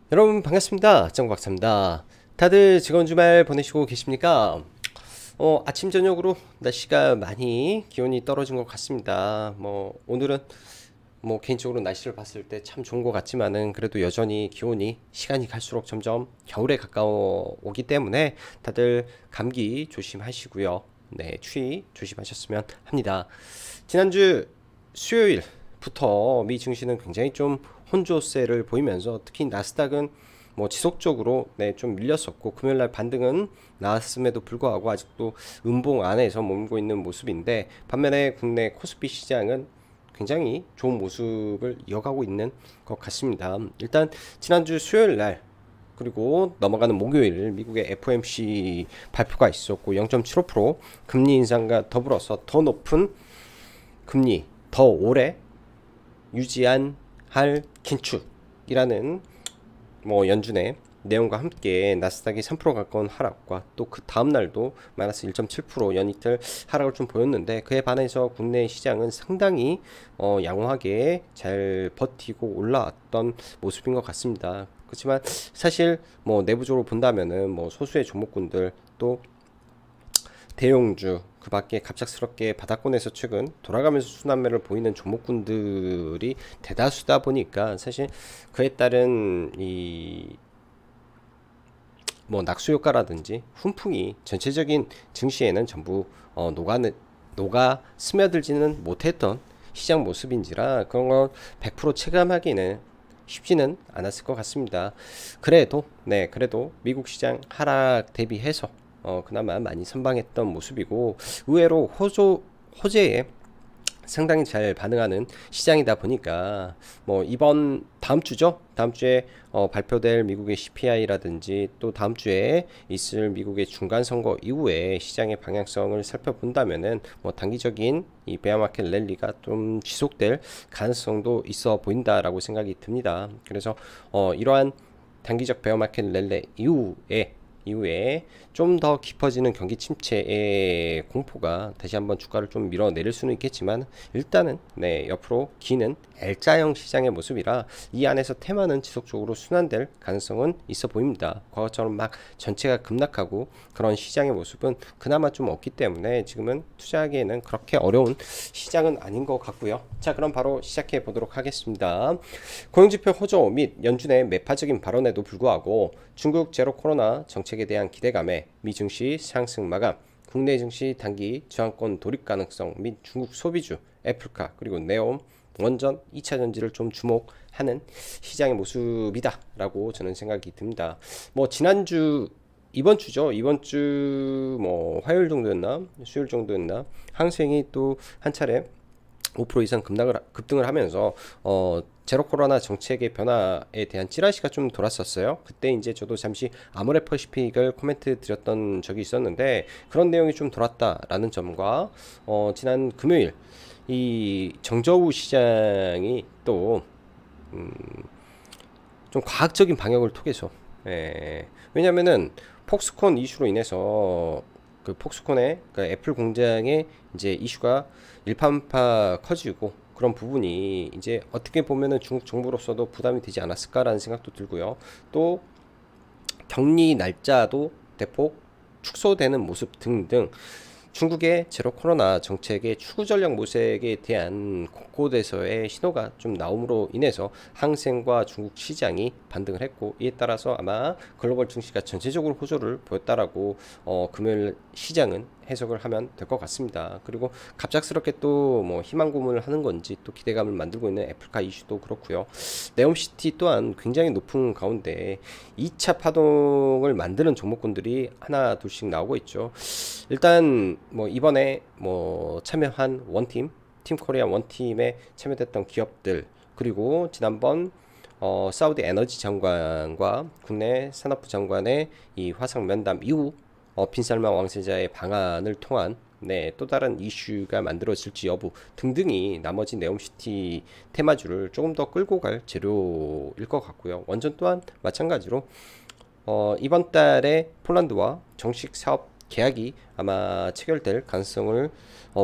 여러분 반갑습니다. 정박사입니다. 다들 즐거운 주말 보내시고 계십니까? 아침 저녁으로 날씨가 많이 기온이 떨어진 것 같습니다. 오늘은 개인적으로 날씨를 봤을 때 참 좋은 것 같지만은 그래도 여전히 기온이 시간이 갈수록 점점 겨울에 가까워 오기 때문에 다들 감기 조심하시고요. 네, 추위 조심하셨으면 합니다. 지난주 수요일부터 미 증시는 굉장히 좀 혼조세를 보이면서 특히 나스닥은 지속적으로 좀 밀렸었고 금요일날 반등은 나왔음에도 불구하고 아직도 음봉 안에서 머물고 있는 모습인데, 반면에 국내 코스피 시장은 굉장히 좋은 모습을 이어가고 있는 것 같습니다. 일단 지난주 수요일날 그리고 넘어가는 목요일 미국의 FOMC 발표가 있었고 0.75% 금리 인상과 더불어서 더 높은 금리 더 오래 유지한 할 긴축이라는 연준의 내용과 함께 나스닥이 3% 가까운 하락과 또 그 다음날도 마이너스 1.7% 연이틀 하락을 좀 보였는데, 그에 반해서 국내 시장은 상당히 양호하게 잘 버티고 올라왔던 모습인 것 같습니다. 그렇지만 사실 내부적으로 본다면은 소수의 종목군들 또 대형주 그 밖에 갑작스럽게 바닥권에서 최근 돌아가면서 순환매를 보이는 종목군들이 대다수다 보니까 사실 그에 따른 이 낙수 효과라든지 훈풍이 전체적인 증시에는 전부 녹아 스며들지는 못했던 시장 모습인지라 그런 걸 100% 체감하기는 쉽지는 않았을 것 같습니다. 그래도 미국 시장 하락 대비해서 그나마 많이 선방했던 모습이고, 의외로 호재에 상당히 잘 반응하는 시장이다 보니까 이번 다음 주죠. 다음 주에 발표될 미국의 CPI라든지 또 다음 주에 있을 미국의 중간 선거 이후에 시장의 방향성을 살펴본다면은 단기적인 이 베어마켓 랠리가 좀 지속될 가능성도 있어 보인다라고 생각이 듭니다. 그래서 이러한 단기적 베어마켓 랠리 이후에 좀 더 깊어지는 경기 침체의 공포가 다시 한번 주가를 좀 밀어내릴 수는 있겠지만, 일단은 옆으로 기는 L자형 시장의 모습이라 이 안에서 테마는 지속적으로 순환될 가능성은 있어 보입니다. 과거처럼 막 전체가 급락하고 그런 시장의 모습은 그나마 좀 없기 때문에 지금은 투자하기에는 그렇게 어려운 시장은 아닌 것 같고요. 자, 그럼 바로 시작해 보도록 하겠습니다. 고용지표 호조 및 연준의 매파적인 발언에도 불구하고 중국 제로 코로나 정책에 대한 기대감에 미 증시 상승 마감, 국내 증시 단기 저항권 돌입 가능성 및 중국 소비주, 애플카 그리고 네옴, 원전, 2차 전지를 좀 주목하는 시장의 모습이다 라고 저는 생각이 듭니다. 지난주 이번 주죠. 이번 주 화요일 정도였나 수요일 정도였나 항생이 또 한 차례 5% 이상 급등을 하면서 제로 코로나 정책의 변화에 대한 찌라시가 좀 돌았었어요. 그때 이제 저도 잠시 아모레퍼시픽을 코멘트 드렸던 적이 있었는데, 그런 내용이 좀 돌았다라는 점과 지난 금요일 이 정저우 시장이 또 좀 과학적인 방역을 통해서, 왜냐면은 폭스콘 이슈로 인해서 그 폭스콘의 그 애플 공장의 이제 이슈가 일파만파 커지고, 그런 부분이 이제 어떻게 보면은 중국 정부로서도 부담이 되지 않았을까라는 생각도 들고요. 또 격리 날짜도 대폭 축소되는 모습 등등 중국의 제로 코로나 정책의 추구 전략 모색에 대한 곳곳에서의 신호가 좀 나옴으로 인해서 항생과 중국 시장이 반등을 했고, 이에 따라서 아마 글로벌 증시가 전체적으로 호조를 보였다라고 금요일 시장은 해석을 하면 될 것 같습니다. 그리고 갑작스럽게 또 희망 고문을 하는 건지 또 기대감을 만들고 있는 애플카 이슈도 그렇고요. 네옴시티 또한 굉장히 높은 가운데 2차 파동을 만드는 종목군들이 하나 둘씩 나오고 있죠. 일단 이번에 참여한 원팀 팀코리아 원팀에 참여됐던 기업들, 그리고 지난번 사우디 에너지 장관과 국내 산업부 장관의 이 화상 면담 이후 빈살만 왕세자의 방한을 통한 또 다른 이슈가 만들어질지 여부 등등이 나머지 네옴시티 테마주를 조금 더 끌고 갈 재료일 것 같고요. 원전 또한 마찬가지로 이번 달에 폴란드와 정식 사업 계약이 아마 체결될 가능성을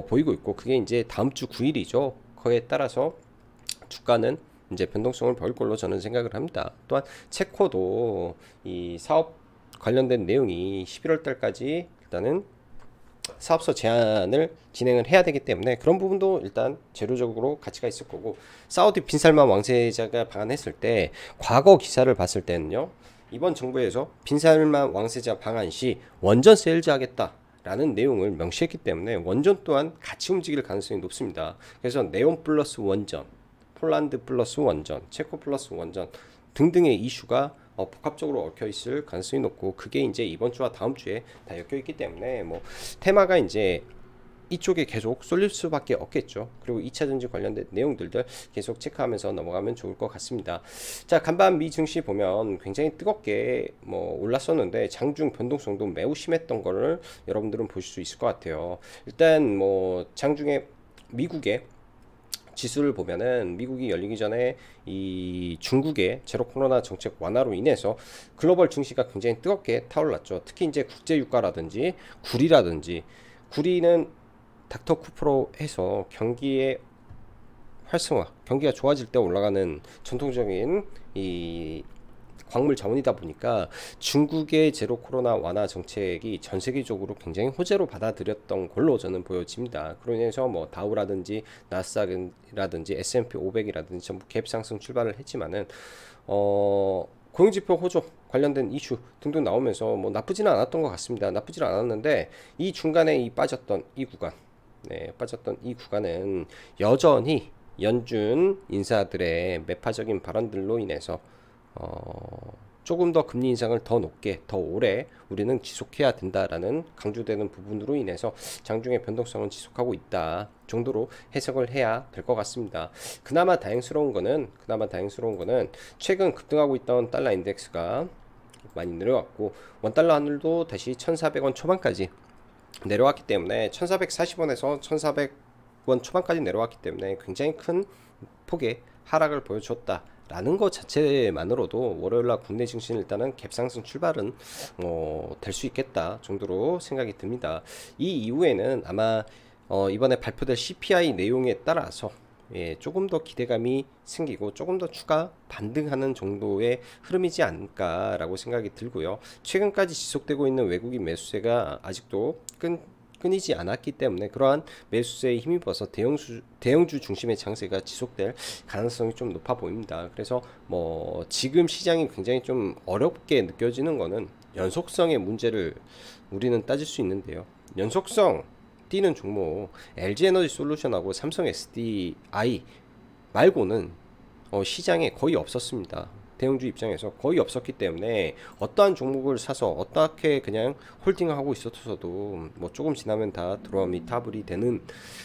보이고 있고, 그게 이제 다음 주 9일이죠. 그에 따라서 주가는 이제 변동성을 보일 걸로 저는 생각을 합니다. 또한 체코도 이 사업 관련된 내용이 11월 달까지 일단은 사업소 제안을 진행을 해야 되기 때문에 그런 부분도 일단 재료적으로 가치가 있을 거고, 사우디 빈살만 왕세자가 방한했을 때 과거 기사를 봤을 때는요, 이번 정부에서 빈살만 왕세자 방한 시 원전 세일즈 하겠다 라는 내용을 명시했기 때문에 원전 또한 같이 움직일 가능성이 높습니다. 그래서 네온 플러스 원전, 폴란드 플러스 원전, 체코 플러스 원전 등등의 이슈가 복합적으로 얽혀 있을 가능성이 높고, 그게 이제 이번 주와 다음 주에 다 엮여 있기 때문에 뭐 테마가 이제 이쪽에 계속 쏠릴 수밖에 없겠죠. 그리고 2차 전지 관련된 내용들도 계속 체크하면서 넘어가면 좋을 것 같습니다. 자, 간밤 미 증시 보면 굉장히 뜨겁게 뭐 올랐었는데 장중 변동성도 매우 심했던 거를 여러분들은 보실 수 있을 것 같아요. 일단 뭐 장중에 미국의 지수를 보면은 미국이 열리기 전에 이 중국의 제로 코로나 정책 완화로 인해서 글로벌 증시가 굉장히 뜨겁게 타올랐죠. 특히 이제 국제 유가라든지 구리는 닥터 쿠프로 해서 경기의 활성화, 경기가 좋아질 때 올라가는 전통적인 이 광물 자원이다 보니까 중국의 제로 코로나 완화 정책이 전 세계적으로 굉장히 호재로 받아들였던 걸로 저는 보여집니다. 그로 인해서 뭐 다우라든지 나스닥이라든지 S&P 500이라든지 전부 갭 상승 출발을 했지만은 고용지표 호조 관련된 이슈 등등 나오면서 뭐 나쁘지는 않았던 것 같습니다. 나쁘지는 않았는데 이 중간에 빠졌던 이 구간은 여전히 연준 인사들의 매파적인 발언들로 인해서 조금 더 금리 인상을 더 높게 더 오래 우리는 지속해야 된다라는 강조되는 부분으로 인해서 장중의 변동성은 지속하고 있다 정도로 해석을 해야 될 것 같습니다. 그나마 다행스러운 거는 최근 급등하고 있던 달러 인덱스가 많이 내려왔고, 원달러 환율도 다시 1,400원 초반까지 내려왔기 때문에 1,440원에서 1,400원 초반까지 내려왔기 때문에 굉장히 큰 폭의 하락을 보여줬다 라는 것 자체만으로도 월요일날 국내 증시는 일단은 갭상승 출발은 될 수 있겠다 정도로 생각이 듭니다. 이 이후에는 아마 이번에 발표될 CPI 내용에 따라서 조금 더 기대감이 생기고 조금 더 추가 반등하는 정도의 흐름이지 않을까라고 생각이 들고요. 최근까지 지속되고 있는 외국인 매수세가 아직도 끊이지 않았기 때문에 그러한 매수세에 힘입어서 대형주 중심의 장세가 지속될 가능성이 좀 높아 보입니다. 그래서 뭐 지금 시장이 굉장히 좀 어렵게 느껴지는 거는 연속성의 문제를 우리는 따질 수 있는데요. 연속성 뛰는 종목 LG에너지솔루션하고 삼성 SDI 말고는 시장에 거의 없었습니다. 대형주 입장에서 거의 없었기 때문에 어떠한 종목을 사서 어떻게 그냥 홀딩하고 있었어도 뭐 조금 지나면 다 드럼이 타불이 되는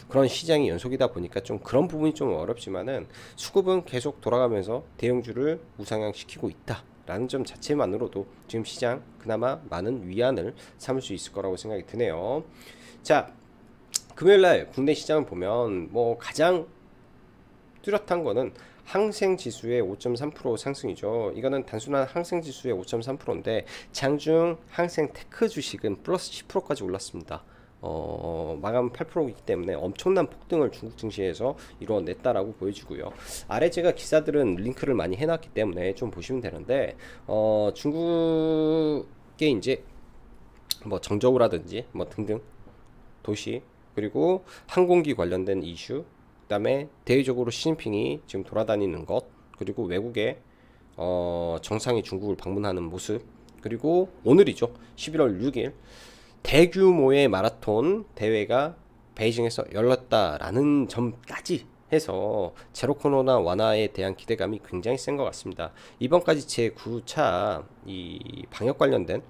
그런 시장이 연속이다 보니까 좀 그런 부분이 좀 어렵지만은 수급은 계속 돌아가면서 대형주를 우상향시키고 있다 라는 점 자체만으로도 지금 시장 그나마 많은 위안을 삼을 수 있을 거라고 생각이 드네요. 자, 금요일날 국내 시장을 보면 뭐 가장 뚜렷한 거는 항생지수의 5.3% 상승이죠. 이거는 단순한 항생지수의 5.3%인데 장중 항생테크 주식은 플러스 10%까지 올랐습니다. 마감 8%이기 때문에 엄청난 폭등을 중국 증시에서 이루어냈다라고 보여지고요. 아래 제가 기사들은 링크를 많이 해놨기 때문에 좀 보시면 되는데 중국의 이제 뭐 정저우라든지 뭐 등등 도시 그리고 항공기 관련된 이슈, 그 다음에 대외적으로 시진핑이 지금 돌아다니는 것, 그리고 외국의 정상이 중국을 방문하는 모습, 그리고 오늘이죠. 11월 6일 대규모의 마라톤 대회가 베이징에서 열렸다라는 점까지 해서 제로 코로나 완화에 대한 기대감이 굉장히 센 것 같습니다. 이번까지 제 9차 이 방역 관련된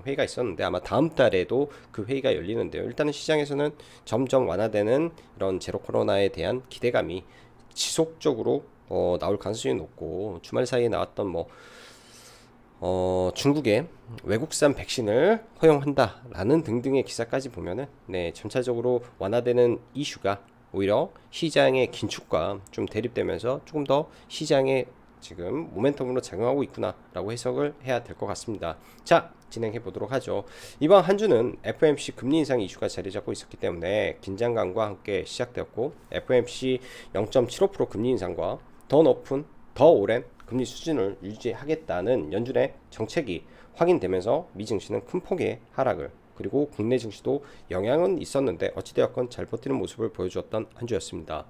회의가 있었는데 아마 다음 달에도 그 회의가 열리는데요. 일단은 시장에서는 점점 완화되는 이런 제로 코로나에 대한 기대감이 지속적으로 나올 가능성이 높고, 주말 사이에 나왔던 뭐 중국의 외국산 백신을 허용한다라는 등등의 기사까지 보면은 전체적으로 완화되는 이슈가 오히려 시장의 긴축과 좀 대립되면서 조금 더 시장에 지금 모멘텀으로 작용하고 있구나 라고 해석을 해야 될 것 같습니다. 자, 진행해 보도록 하죠. 이번 한 주는 FOMC 금리 인상 이슈가 자리 잡고 있었기 때문에 긴장감과 함께 시작되었고, FOMC 0.75% 금리 인상과 더 높은 더 오랜 금리 수준을 유지하겠다는 연준의 정책이 확인되면서 미 증시는 큰 폭의 하락을, 그리고 국내 증시도 영향은 있었는데 어찌되었건 잘 버티는 모습을 보여주었던 한 주였습니다.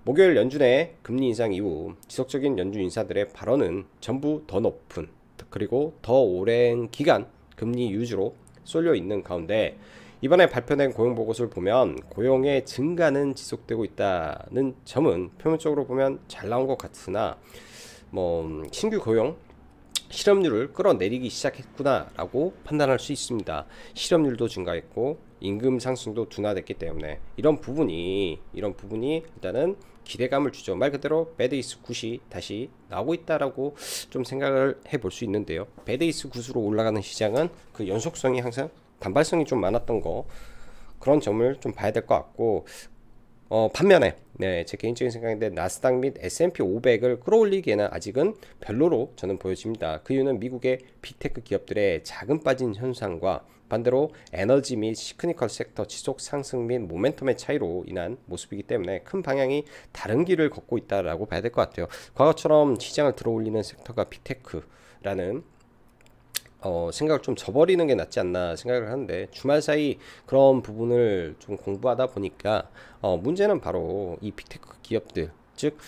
목요일 연준의 금리 인상 이후 지속적인 연준 인사들의 발언은 전부 더 높은, 그리고 더 오랜 기간 금리 유지로 쏠려 있는 가운데, 이번에 발표된 고용 보고서를 보면 고용의 증가는 지속되고 있다는 점은 표면적으로 보면 잘 나온 것 같으나, 신규 고용 실업률을 끌어내리기 시작했구나라고 판단할 수 있습니다. 실업률도 증가했고 임금 상승도 둔화됐기 때문에 이런 부분이 일단은 기대감을 주죠. 말 그대로 배드이스 굿이 다시 나오고 있다라고 좀 생각을 해볼 수 있는데요. 배드이스 굿으로 올라가는 시장은 그 연속성이 항상 단발성이 좀 많았던 거, 그런 점을 좀 봐야 될 것 같고, 반면에 제 개인적인 생각인데 나스닥 및 S&P 500을 끌어올리기에는 아직은 별로로 저는 보여집니다. 그 이유는 미국의 빅테크 기업들의 자금 빠진 현상과 반대로 에너지 및 시크니컬 섹터 지속 상승 및 모멘텀의 차이로 인한 모습이기 때문에 큰 방향이 다른 길을 걷고 있다라고 봐야 될 것 같아요. 과거처럼 시장을 들어올리는 섹터가 빅테크라는 생각을 좀 저버리는 게 낫지 않나 생각을 하는데, 주말 사이 그런 부분을 좀 공부하다 보니까 문제는 바로 이 빅테크 기업들, 즉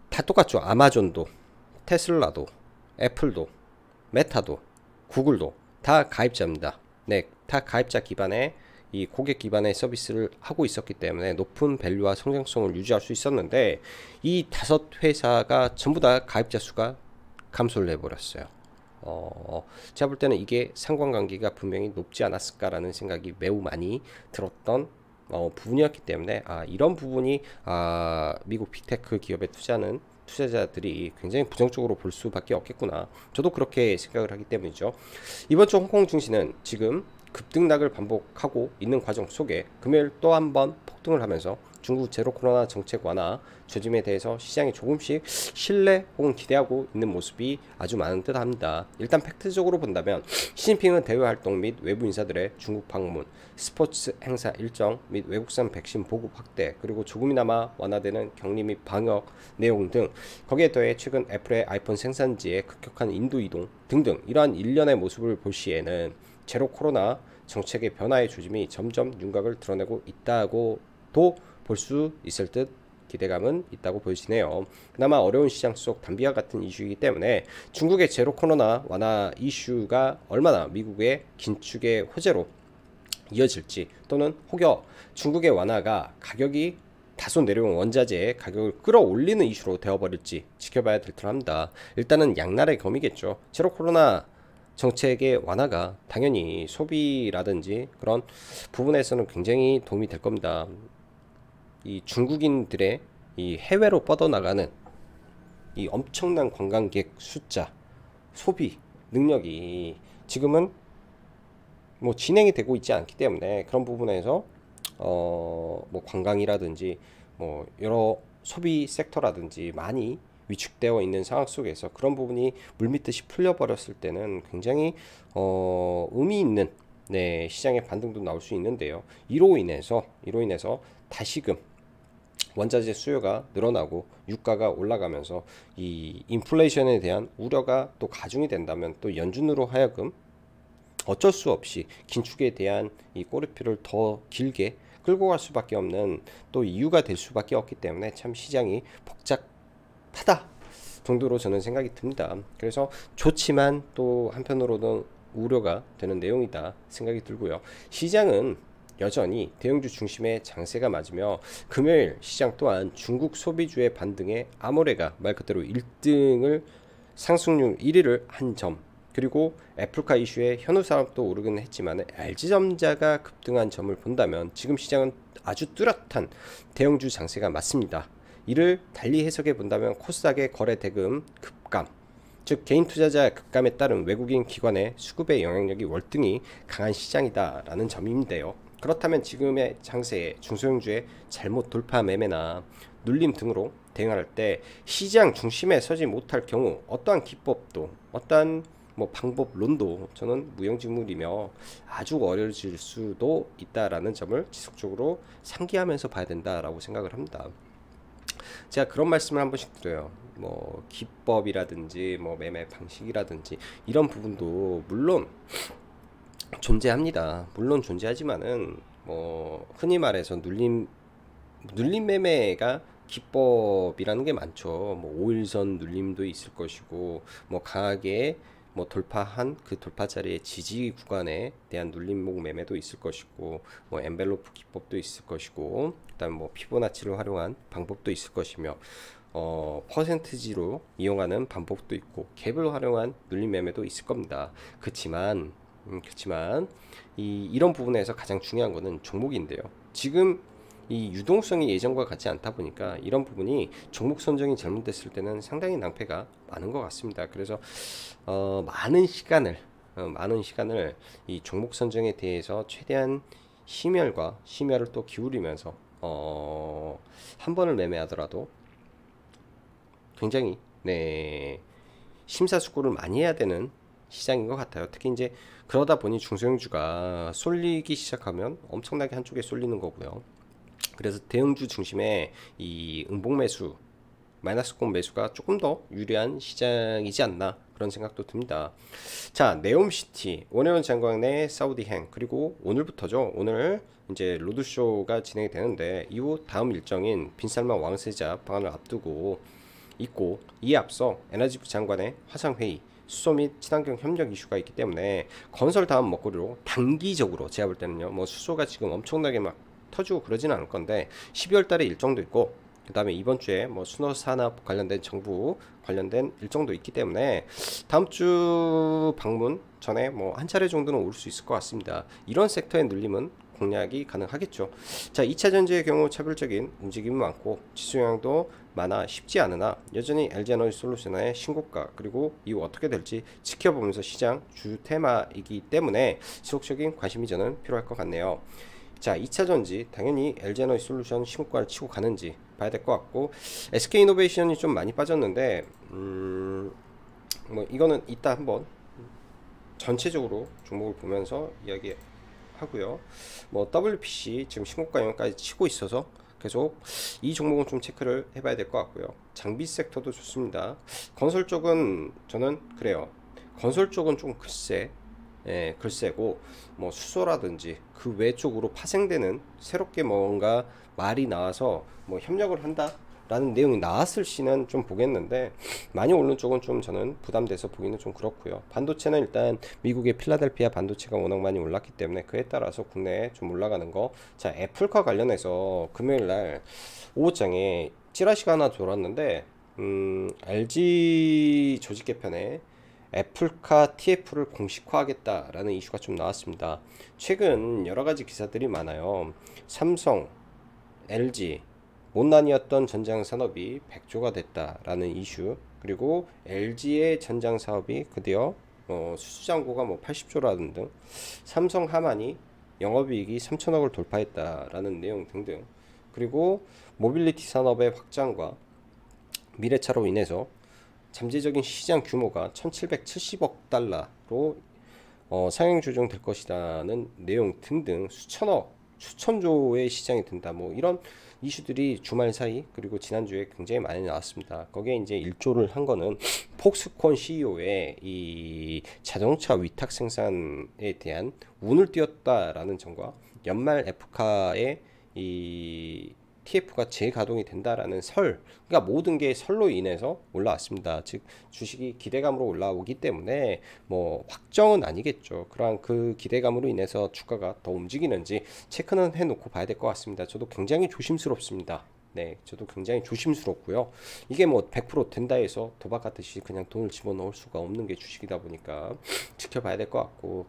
다 똑같죠. 아마존도, 테슬라도, 애플도, 메타도, 구글도 다 가입자입니다. 네, 다 가입자 기반의 이 고객 기반의 서비스를 하고 있었기 때문에 높은 밸류와 성장성을 유지할 수 있었는데, 이 5회사가 전부 다 가입자 수가 감소를 해버렸어요. 제가 볼 때는 이게 상관관계가 분명히 높지 않았을까라는 생각이 매우 많이 들었던 부분이었기 때문에, 이런 부분이 미국 빅테크 기업에 투자하는 투자자들이 굉장히 부정적으로 볼 수밖에 없겠구나, 저도 그렇게 생각을 하기 때문이죠. 이번 주 홍콩 증시는 지금 급등락을 반복하고 있는 과정 속에 금요일 또 한 번 폭등을 하면서 중국 제로 코로나 정책 완화 조짐에 대해서 시장이 조금씩 신뢰 혹은 기대하고 있는 모습이 아주 많은 듯 합니다. 일단 팩트적으로 본다면 시진핑은 대외 활동 및 외부 인사들의 중국 방문, 스포츠 행사 일정 및 외국산 백신 보급 확대, 그리고 조금이나마 완화되는 격리 및 방역 내용 등, 거기에 더해 최근 애플의 아이폰 생산지의 급격한 인도 이동 등등 이러한 일련의 모습을 볼 시에는 제로 코로나 정책의 변화의 조짐이 점점 윤곽을 드러내고 있다고도 볼 수 있을 듯 기대감은 있다고 보여지네요. 그나마 어려운 시장 속 담비와 같은 이슈이기 때문에 중국의 제로 코로나 완화 이슈가 얼마나 미국의 긴축의 호재로 이어질지, 또는 혹여 중국의 완화가 가격이 다소 내려온 원자재의 가격을 끌어올리는 이슈로 되어버릴지 지켜봐야 될 듯합니다. 일단은 양날의 검이겠죠. 제로 코로나 정책의 완화가 당연히 소비라든지 그런 부분에서는 굉장히 도움이 될 겁니다. 이 중국인들의 이 해외로 뻗어나가는 이 엄청난 관광객 숫자, 소비 능력이 지금은 진행이 되고 있지 않기 때문에, 그런 부분에서 관광이라든지 여러 소비 섹터라든지 많이 위축되어 있는 상황 속에서 그런 부분이 물밀듯이 풀려버렸을 때는 굉장히 의미 있는 시장의 반등도 나올 수 있는데요. 이로 인해서 다시금 원자재 수요가 늘어나고 유가가 올라가면서 이 인플레이션에 대한 우려가 또 가중이 된다면, 또 연준으로 하여금 어쩔 수 없이 긴축에 대한 이 꼬리표를 더 길게 끌고 갈 수밖에 없는 또 이유가 될 수밖에 없기 때문에 참 시장이 복잡하다 정도로 저는 생각이 듭니다. 그래서 좋지만 또 한편으로는 우려가 되는 내용이다 생각이 들고요. 시장은 여전히 대형주 중심의 장세가 맞으며, 금요일 시장 또한 중국 소비주의 반등에 아모레가 말 그대로 1등을 상승률 1위를 한 점, 그리고 애플카 이슈에 현우 산업도 오르긴 했지만 LG전자가 급등한 점을 본다면 지금 시장은 아주 뚜렷한 대형주 장세가 맞습니다. 이를 달리 해석해 본다면 코스닥의 거래 대금 급감, 즉 개인 투자자 급감에 따른 외국인 기관의 수급의 영향력이 월등히 강한 시장이다라는 점인데요. 그렇다면 지금의 장세에 중소형주의 잘못 돌파 매매나 눌림 등으로 대응할 때 시장 중심에 서지 못할 경우 어떠한 기법도 어떠한 방법론도 저는 무용지물이며 아주 어려워질 수도 있다라는 점을 지속적으로 상기하면서 봐야 된다라고 생각을 합니다. 제가 그런 말씀을 한 번씩 드려요. 뭐 기법이라든지 뭐 매매 방식이라든지 이런 부분도 물론 존재합니다. 물론 존재하지만은 뭐 흔히 말해서 눌림 매매가 기법이라는 게 많죠. 뭐 5일선 눌림도 있을 것이고 뭐 강하게 뭐 돌파한 그 돌파 자리의 지지 구간에 대한 눌림목 매매도 있을 것이고 뭐 엔벨로프 기법도 있을 것이고 그다음 뭐 피보나치를 활용한 방법도 있을 것이며 퍼센티지로 이용하는 방법도 있고 갭을 활용한 눌림 매매도 있을 겁니다. 그렇지만 이런 부분에서 가장 중요한 거는 종목인데요. 지금 이 유동성이 예전과 같지 않다 보니까 이런 부분이 종목 선정이 잘못됐을 때는 상당히 낭패가 많은 것 같습니다. 그래서 많은 시간을 이 종목 선정에 대해서 최대한 심혈을 또 기울이면서 한 번을 매매하더라도 굉장히 심사숙고를 많이 해야 되는 시장인 것 같아요. 특히 이제 그러다 보니 중소형주가 쏠리기 시작하면 엄청나게 한쪽에 쏠리는 거고요. 그래서 대형주 중심의 이 응봉 매수, 마이너스권 매수가 조금 더 유리한 시장이지 않나 그런 생각도 듭니다. 자, 네옴시티, 원해원 장관 내 사우디행, 그리고 오늘부터죠. 오늘 이제 로드쇼가 진행이 되는데 이후 다음 일정인 빈살만 왕세자 방한을 앞두고 있고, 이에 앞서 에너지부 장관의 화상회의, 수소 및 친환경 협력 이슈가 있기 때문에 건설 다음 먹거리로 단기적으로 제가 볼 때는요, 뭐 수소가 지금 엄청나게 막 터지고 그러지는 않을 건데 12월 달에 일정도 있고 그 다음에 이번 주에 뭐 순환산업 관련된 정부 관련된 일정도 있기 때문에 다음 주 방문 전에 뭐 한 차례 정도는 올 수 있을 것 같습니다. 이런 섹터의 늘림은 공략이 가능하겠죠. 자, 2차 전지의 경우 차별적인 움직임이 많고 지수 영향도 많아 쉽지 않으나 여전히 LG에너지솔루션의 신고가 그리고 이후 어떻게 될지 지켜보면서 시장 주 테마이기 때문에 지속적인 관심이 저는 필요할 것 같네요. 자, 2차 전지 당연히 LG에너지솔루션 신고가를 치고 가는지 봐야 될 것 같고, SK이노베이션이 좀 많이 빠졌는데 뭐 이거는 이따 한번 전체적으로 종목을 보면서 이야기하고요. 뭐 WPC 지금 신고가 영역까지 치고 있어서 계속 이 종목은 좀 체크를 해봐야 될 것 같고요. 장비 섹터도 좋습니다. 건설 쪽은 저는 그래요. 건설 쪽은 좀 글쎄고 뭐 수소라든지 그 외 쪽으로 파생되는 새롭게 뭔가 말이 나와서 뭐 협력을 한다 라는 내용이 나왔을 시는 좀 보겠는데, 많이 오른 쪽은 좀 저는 부담돼서 보기는 좀 그렇고요. 반도체는 일단 미국의 필라델피아 반도체가 워낙 많이 올랐기 때문에 그에 따라서 국내에 좀 올라가는 거. 자, 애플과 관련해서 금요일날 오후장에 찌라시가 하나 돌았는데 LG 조직 개편에 애플카 TF를 공식화하겠다라는 이슈가 좀 나왔습니다. 최근 여러가지 기사들이 많아요. 삼성, LG 못난이었던 전장 산업이 100조가 됐다라는 이슈, 그리고 LG의 전장 사업이 드디어 수주잔고가 뭐 80조라는 등, 삼성 하만이 영업이익이 3천억을 돌파했다라는 내용 등등, 그리고 모빌리티 산업의 확장과 미래차로 인해서 잠재적인 시장 규모가 1770억 달러로 상향 조정될 것이라는 내용 등등, 수천조의 시장이 된다, 뭐 이런 이슈들이 주말 사이 그리고 지난주에 굉장히 많이 나왔습니다. 거기에 이제 일조를 한 거는 폭스콘 CEO의 이 자동차 위탁 생산에 대한 운을 띄웠다라는 점과 연말 F카의 이 TF가 재가동이 된다라는 그러니까 모든 게 설로 인해서 올라왔습니다. 즉 주식이 기대감으로 올라오기 때문에 뭐 확정은 아니겠죠. 그러한 그 기대감으로 인해서 주가가 더 움직이는지 체크는 해놓고 봐야 될 것 같습니다. 저도 굉장히 조심스럽습니다. 네, 저도 굉장히 조심스럽고요. 이게 뭐 100% 된다 해서 도박 같듯이 그냥 돈을 집어넣을 수가 없는 게 주식이다 보니까 지켜봐야 될 것 같고,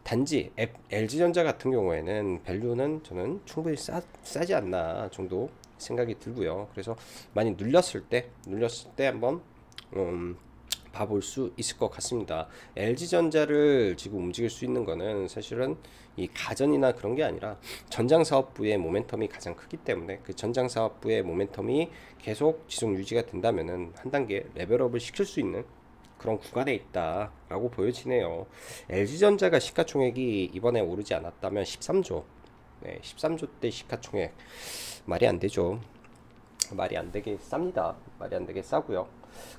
단지 LG전자 같은 경우에는 밸류는 저는 충분히 싸지 않나 정도 생각이 들고요. 그래서 많이 눌렸을 때 한번 봐볼 수 있을 것 같습니다. LG전자를 지금 움직일 수 있는 거는 사실은 이 가전이나 그런 게 아니라 전장사업부의 모멘텀이 가장 크기 때문에 그 전장사업부의 모멘텀이 계속 지속 유지가 된다면은 한 단계 레벨업을 시킬 수 있는 그런 구간에 있다라고 보여지네요. LG전자가 시가총액이 이번에 오르지 않았다면 13조, 13조 대 시가총액 말이 안 되죠. 말이 안 되게 쌉니다. 말이 안 되게 싸고요.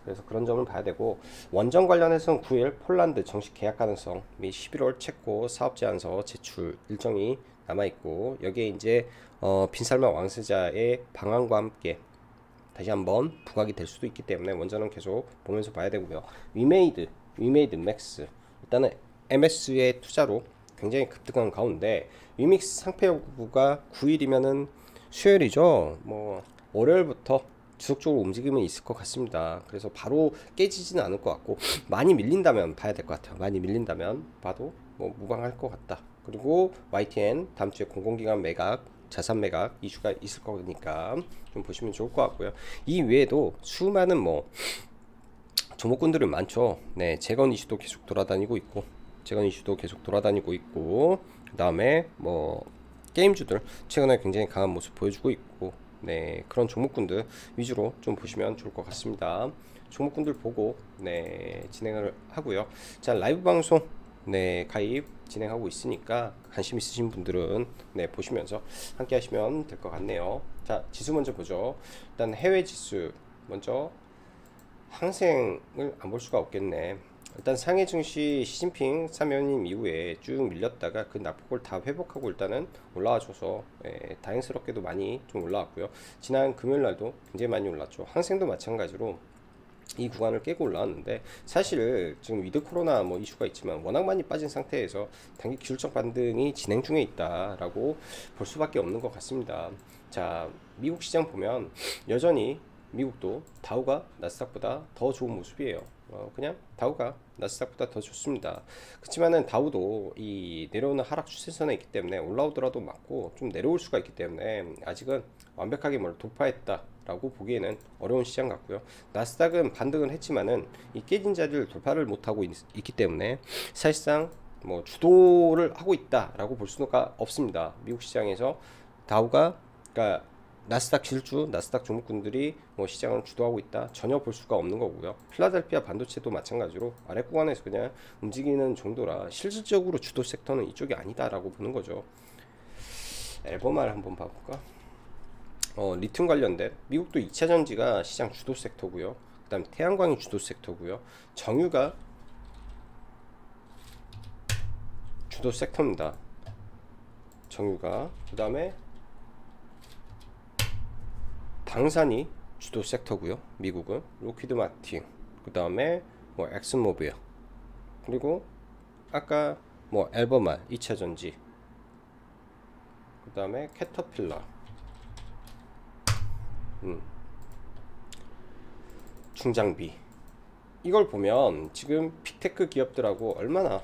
그래서 그런 점을 봐야 되고, 원전 관련해서는 9일 폴란드 정식 계약 가능성 및 11월 체코 사업 제안서 제출 일정이 남아 있고, 여기에 이제 빈살만 왕세자의 방한과 함께 다시 한번 부각이 될 수도 있기 때문에 원전은 계속 보면서 봐야 되고요. 위메이드 맥스, 일단은 MS의 투자로 굉장히 급등한 가운데, 위믹스 상패 여부가 9일이면은 수요일이죠. 뭐 월요일부터 지속적으로 움직임은 있을 것 같습니다. 그래서 바로 깨지지는 않을 것 같고, 많이 밀린다면 봐야 될 것 같아요. 많이 밀린다면 봐도 뭐 무방할 것 같다. 그리고 YTN 다음 주에 공공기관 매각, 자산 매각 이슈가 있을 거니까 좀 보시면 좋을 것 같고요. 이 외에도 수많은 뭐 종목군들이 많죠. 네, 재건 이슈도 계속 돌아다니고 있고, 그 다음에 뭐 게임주들 최근에 굉장히 강한 모습 보여주고 있고, 네, 그런 종목군들 위주로 좀 보시면 좋을 것 같습니다. 종목군들 보고 네, 진행을 하고요. 자, 라이브 방송 네, 가입 진행하고 있으니까 관심 있으신 분들은 네, 보시면서 함께 하시면 될 것 같네요. 자, 지수 먼저 보죠. 일단 해외 지수 먼저, 항생을 안 볼 수가 없겠네. 일단 상해 증시 시진핑 사면임 이후에 쭉 밀렸다가 그 낙폭을 다 회복하고 일단은 올라와줘서 다행스럽게도 많이 좀 올라왔고요. 지난 금요일 날도 굉장히 많이 올랐죠. 항생도 마찬가지로 이 구간을 깨고 올라왔는데, 사실 지금 위드 코로나 뭐 이슈가 있지만 워낙 많이 빠진 상태에서 단기 기술적 반등이 진행 중에 있다라고 볼 수밖에 없는 것 같습니다. 자, 미국 시장 보면 여전히 미국도 다우가 나스닥보다 더 좋은 모습이에요. 그냥 다우가 나스닥보다 더 좋습니다. 그렇지만은 다우도 이 내려오는 하락 추세선에 있기 때문에 올라오더라도 맞고 좀 내려올 수가 있기 때문에 아직은 완벽하게 뭘 돌파했다라고 보기에는 어려운 시장 같고요. 나스닥은 반등을 했지만은 이 깨진 자리를 돌파를 못하고 있기 때문에 사실상 뭐 주도를 하고 있다라고 볼 수가 없습니다. 미국 시장에서 다우가, 그러니까 나스닥 질주, 나스닥 종목군들이 뭐 시장을 주도하고 있다, 전혀 볼 수가 없는 거고요. 필라델피아 반도체도 마찬가지로 아래 구간에서 그냥 움직이는 정도라 실질적으로 주도 섹터는 이쪽이 아니다라고 보는 거죠. 앨범을 한번 봐볼까? 리튬 관련된 미국도 2차 전지가 시장 주도 섹터고요. 그 다음 태양광이 주도 섹터고요. 정유가 주도 섹터입니다. 정유가. 그 다음에 방산이 주도 섹터고요. 미국은 로키드 마틴, 그 다음에 뭐 엑슨모빌, 그리고 아까 뭐 엘버말 2차 전지, 그 다음에 캐터필러, 중장비. 이걸 보면 지금 빅테크 기업들하고 얼마나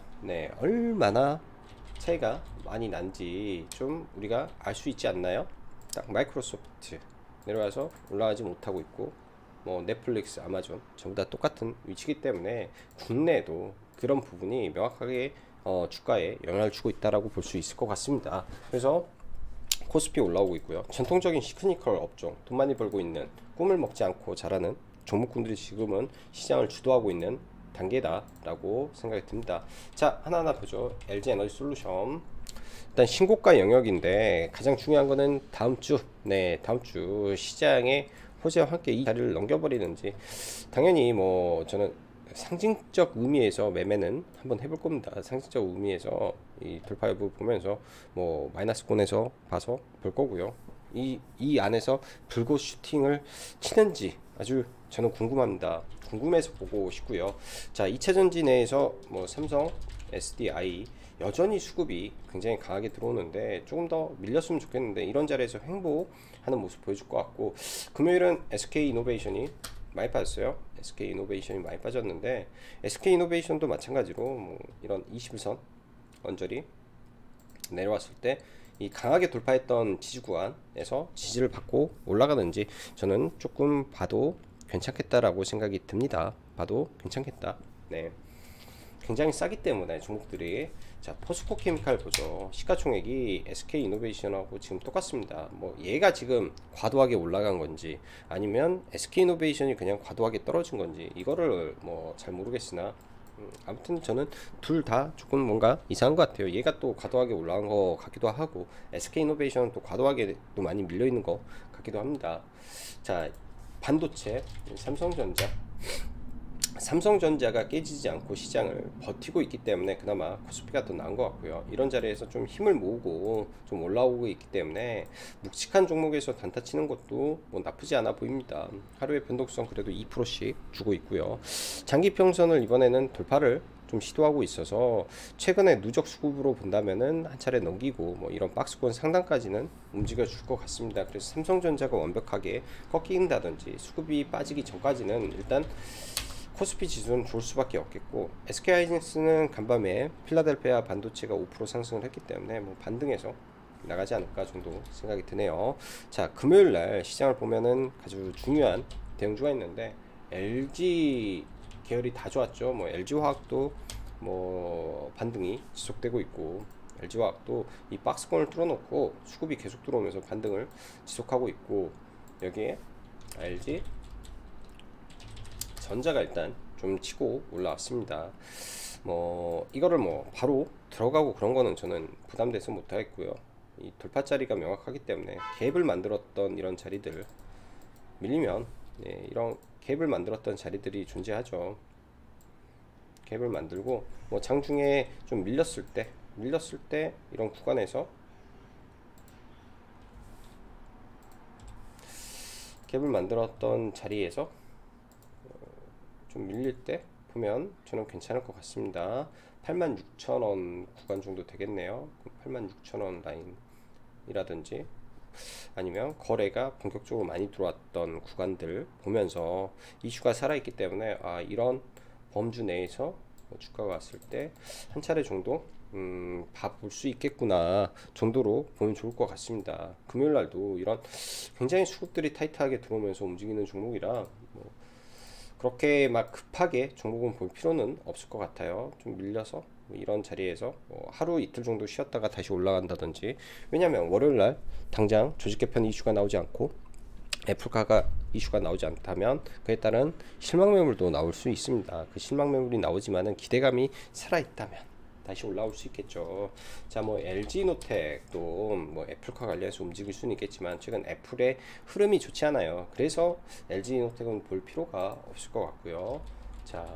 차이가 많이 난지 좀 우리가 알 수 있지 않나요? 딱 마이크로소프트 내려와서 올라가지 못하고 있고, 뭐 넷플릭스, 아마존 전부 다 똑같은 위치이기 때문에 국내에도 그런 부분이 명확하게 주가에 영향을 주고 있다라고 볼 수 있을 것 같습니다. 그래서 코스피 올라오고 있고요. 전통적인 시크니컬 업종, 돈 많이 벌고 있는, 꿈을 먹지 않고 자라는 종목군들이 지금은 시장을 주도하고 있는 단계다라고 생각이 듭니다. 자, 하나하나 보죠. LG 에너지 솔루션, 일단 신고가 영역인데 가장 중요한 거는 다음 주 시장의 호재와 함께 이 자리를 넘겨버리는지. 당연히 뭐 저는 상징적 의미에서 매매는 한번 해볼 겁니다. 상징적 의미에서 이 돌파 여부 보면서 뭐 마이너스권에서 봐서 볼 거고요. 이 안에서 불꽃 슈팅을 치는지 아주 저는 궁금합니다. 궁금해서 보고 싶고요. 자, 2차전지 내에서 뭐 삼성, SDI 여전히 수급이 굉장히 강하게 들어오는데 조금 더 밀렸으면 좋겠는데, 이런 자리에서 횡보하는 모습 보여줄 것 같고, 금요일은 SK이노베이션이 많이 빠졌어요. SK이노베이션이 많이 빠졌는데, SK이노베이션도 마찬가지로 뭐 이런 21선 언저리 내려왔을 때 이 강하게 돌파했던 지지 구간에서 지지를 받고 올라가는지 저는 조금 봐도 괜찮겠다라고 생각이 듭니다. 봐도 괜찮겠다. 네, 굉장히 싸기 때문에 종목들이. 자, 포스코 케미칼 보죠. 시가총액이 SK이노베이션하고 지금 똑같습니다. 뭐 얘가 지금 과도하게 올라간 건지 아니면 SK이노베이션이 그냥 과도하게 떨어진 건지 이거를 뭐 잘 모르겠으나, 아무튼 저는 둘 다 조금 뭔가 이상한 것 같아요. 얘가 또 과도하게 올라간 거 같기도 하고 SK이노베이션은 또 과도하게 또 많이 밀려 있는 거 같기도 합니다. 자, 반도체 삼성전자가 깨지지 않고 시장을 버티고 있기 때문에 그나마 코스피가 더 나은 것 같고요. 이런 자리에서 좀 힘을 모으고 좀 올라오고 있기 때문에 묵직한 종목에서 단타 치는 것도 뭐 나쁘지 않아 보입니다. 하루의 변동성 그래도 2%씩 주고 있고요. 장기 평선을 이번에는 돌파를 좀 시도하고 있어서 최근에 누적 수급으로 본다면은 한 차례 넘기고 뭐 이런 박스권 상단까지는 움직여 줄 것 같습니다. 그래서 삼성전자가 완벽하게 꺾인다든지 수급이 빠지기 전까지는 일단 코스피 지수는 좋을 수밖에 없겠고, SK하이닉스는 간밤에 필라델피아 반도체가 5% 상승을 했기 때문에 뭐 반등해서 나가지 않을까 정도 생각이 드네요. 자, 금요일날 시장을 보면은 아주 중요한 대형주가 있는데 LG 계열이 다 좋았죠. 뭐 LG화학도 뭐 반등이 지속되고 있고, LG화학도 이 박스권을 뚫어놓고 수급이 계속 들어오면서 반등을 지속하고 있고, 여기에 LG 전자가 일단 좀 치고 올라왔습니다. 뭐 이거를 뭐 바로 들어가고 그런 거는 저는 부담돼서 못 하겠고요. 이 돌파 자리가 명확하기 때문에 갭을 만들었던 이런 자리들 밀리면, 네, 이런 갭을 만들었던 자리들이 존재하죠. 갭을 만들고 뭐 장중에 좀 밀렸을 때 이런 구간에서 갭을 만들었던 자리에서 좀 밀릴 때 보면 저는 괜찮을 것 같습니다. 86,000원 구간 정도 되겠네요. 86,000원 라인이라든지 아니면 거래가 본격적으로 많이 들어왔던 구간들 보면서 이슈가 살아있기 때문에 이런 범주 내에서 주가가 왔을 때 한 차례 정도 봐볼 수 있겠구나 정도로 보면 좋을 것 같습니다. 금요일날도 이런 굉장히 수급들이 타이트하게 들어오면서 움직이는 종목이라 뭐 그렇게 막 급하게 종목은 볼 필요는 없을 것 같아요. 좀 밀려서 뭐 이런 자리에서 뭐 하루 이틀 정도 쉬었다가 다시 올라간다든지, 왜냐면 월요일날 당장 조직 개편 이슈가 나오지 않고 애플카가 이슈가 나오지 않다면 그에 따른 실망 매물도 나올 수 있습니다. 그 실망 매물이 나오지만은 기대감이 살아있다면 다시 올라올 수 있겠죠. 자, 뭐 LG노텍도 뭐 애플카 관련해서 움직일 수는 있겠지만 최근 애플의 흐름이 좋지 않아요. 그래서 LG노텍은 볼 필요가 없을 것 같고요. 자,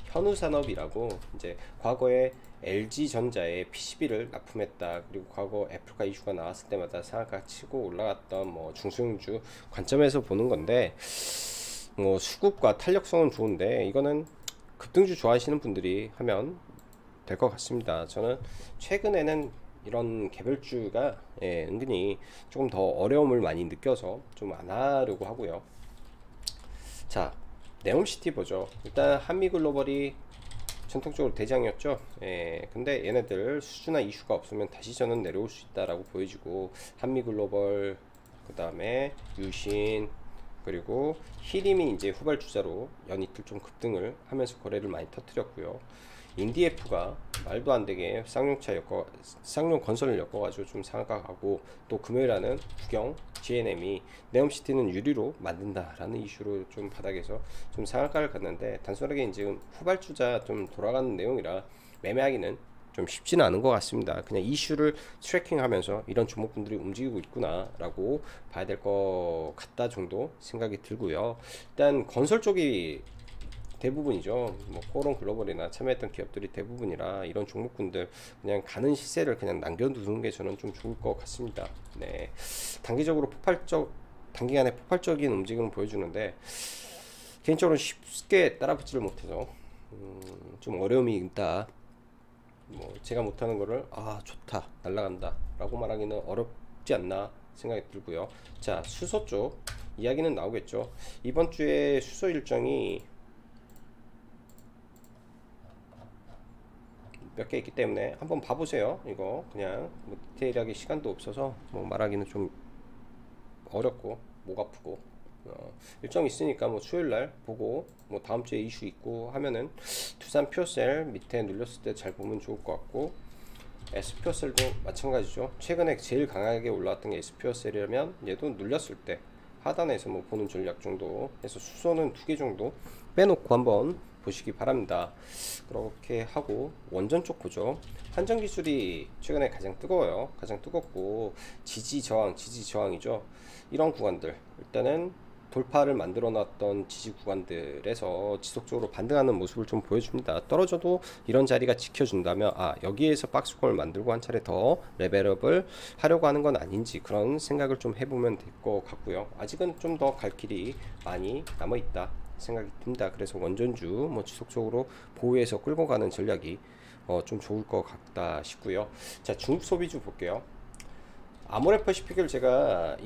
현우산업이라고 이제 과거에 LG전자에 PCB를 납품했다, 그리고 과거 애플카 이슈가 나왔을 때마다 상한가 치고 올라갔던 뭐 중소형주 관점에서 보는 건데, 뭐 수급과 탄력성은 좋은데 이거는 급등주 좋아하시는 분들이 하면 될 것 같습니다. 저는 최근에는 이런 개별주가 은근히 조금 더 어려움을 많이 느껴서 좀 안 하려고 하고요. 자, 네옴시티 보죠. 일단 한미글로벌이 전통적으로 대장이었죠. 근데 얘네들 수주나 이슈가 없으면 다시 저는 내려올 수 있다라고 보여지고, 한미글로벌, 그 다음에 유신, 그리고 히림이 이제 후발주자로 연이틀 좀 급등을 하면서 거래를 많이 터뜨렸고요. 인디에프가 말도 안 되게 쌍용 건설을 엮어가지고 좀 상한가 가고, 또 금요일에는 국영 GNM이 네옴시티는 유리로 만든다라는 이슈로 좀 바닥에서 좀 상한가를 갔는데, 단순하게 이제 후발주자 좀 돌아가는 내용이라 매매하기는 좀 쉽지는 않은 것 같습니다. 그냥 이슈를 트래킹하면서 이런 종목분들이 움직이고 있구나 라고 봐야 될 것 같다 정도 생각이 들고요. 일단 건설 쪽이 대부분이죠. 뭐 포럼 글로벌이나 참여했던 기업들이 대부분이라 이런 종목군들 그냥 가는 시세를 그냥 남겨두는 게 저는 좀 좋을 것 같습니다. 네, 단기간에 폭발적인 움직임을 보여주는데 개인적으로 쉽게 따라붙지를 못해서 좀 어려움이 있다. 뭐 제가 못하는 거를 좋다, 날라간다 라고 말하기는 어렵지 않나 생각이 들고요. 자, 수소 쪽 이야기는 나오겠죠. 이번 주에 수소 일정이 몇 개 있기 때문에 한번 봐보세요. 이거 그냥 뭐 디테일하게 시간도 없어서 뭐 말하기는 좀 어렵고 목 아프고, 일정 있으니까 뭐 수요일날 보고 뭐 다음 주에 이슈 있고 하면은 두산 퓨어셀 밑에 눌렸을 때 잘 보면 좋을 것 같고, S퓨어셀도 마찬가지죠. 최근에 제일 강하게 올라왔던 게 S퓨어셀이라면 얘도 눌렸을 때 하단에서 뭐 보는 전략 정도 해서 수소는 2개 정도 빼놓고 한번 보시기 바랍니다. 그렇게 하고 원전 쪽 보죠. 한전 기술이 최근에 가장 뜨거워요. 가장 뜨겁고 지지 저항이죠. 이런 구간들 일단은 돌파를 만들어 놨던 지지 구간들에서 지속적으로 반등하는 모습을 좀 보여줍니다. 떨어져도 이런 자리가 지켜준다면 여기에서 박스권을 만들고 한 차례 더 레벨업을 하려고 하는 건 아닌지 그런 생각을 좀 해보면 될 것 같고요. 아직은 좀 더 갈 길이 많이 남아 있다 생각이 듭니다. 그래서 원전주 뭐 지속적으로 보호해서 끌고 가는 전략이 좀 좋을 것 같다 싶고요. 자, 중국 소비주 볼게요. 아모레퍼시픽을 제가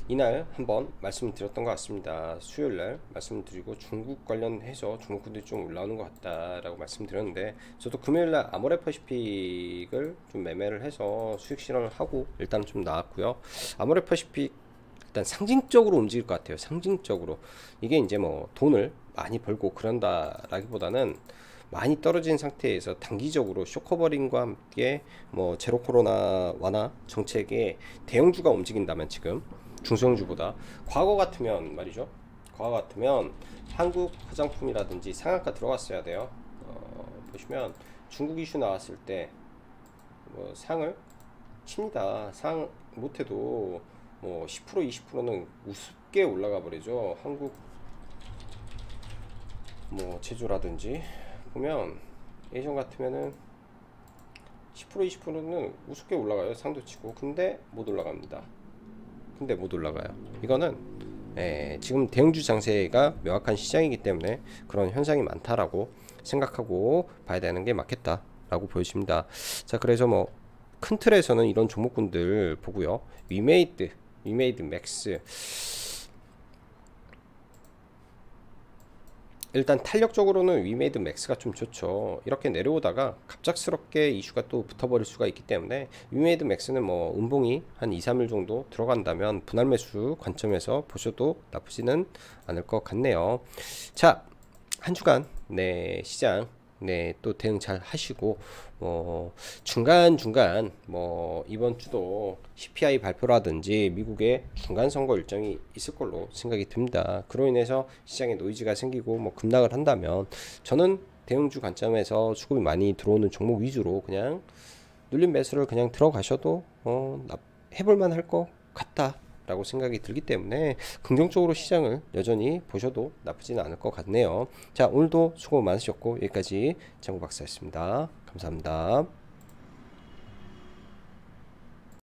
이날 한번 말씀드렸던 것 같습니다. 수요일날 말씀드리고 중국 관련해서 중국분들이 좀 올라오는 것 같다라고 말씀드렸는데, 저도 금요일날 아모레퍼시픽을 좀 매매를 해서 수익 실현을 하고 일단 좀 나왔고요. 아모레퍼시픽 일단 상징적으로 움직일 것 같아요. 상징적으로 이게 이제 뭐 돈을 많이 벌고 그런다라기보다는 많이 떨어진 상태에서 단기적으로 쇼커버링과 함께 뭐 제로 코로나 완화 정책에 대형주가 움직인다면, 지금 중소형주보다 과거 같으면 말이죠. 과거 같으면 한국 화장품이라든지 상한가 들어갔어야 돼요. 보시면 중국 이슈 나왔을 때 뭐 상을 칩니다. 상 못해도 뭐 10% 20%는 우습게 올라가 버리죠. 한국 뭐 제조라든지 보면 예전 같으면은 10% 20%는 우습게 올라가요. 상도 치고. 근데 못 올라갑니다. 근데 못 올라가요. 이거는 지금 대형주 장세가 명확한 시장이기 때문에 그런 현상이 많다라고 생각하고 봐야 되는 게 맞겠다라고 보여집니다. 자, 그래서 뭐 큰 틀에서는 이런 종목군들 보고요. 위메이드 맥스, 일단 탄력적으로는 위메이드 맥스가 좀 좋죠. 이렇게 내려오다가 갑작스럽게 이슈가 또 붙어버릴 수가 있기 때문에 위메이드 맥스는 뭐 음봉이 한 2-3일 정도 들어간다면 분할 매수 관점에서 보셔도 나쁘지는 않을 것 같네요. 자, 한 주간 시장 또 대응 잘 하시고, 중간중간 뭐 이번 주도 CPI 발표라든지 미국의 중간 선거 일정이 있을 걸로 생각이 듭니다. 그로 인해서 시장에 노이즈가 생기고 뭐 급락을 한다면, 저는 대응주 관점에서 수급이 많이 들어오는 종목 위주로 그냥 눌린 매수를 그냥 들어가셔도 해볼만 할 것 같다 라고 생각이 들기 때문에 긍정적으로 시장을 여전히 보셔도 나쁘지는 않을 것 같네요. 자, 오늘도 수고 많으셨고 여기까지 장구박사였습니다. 감사합니다.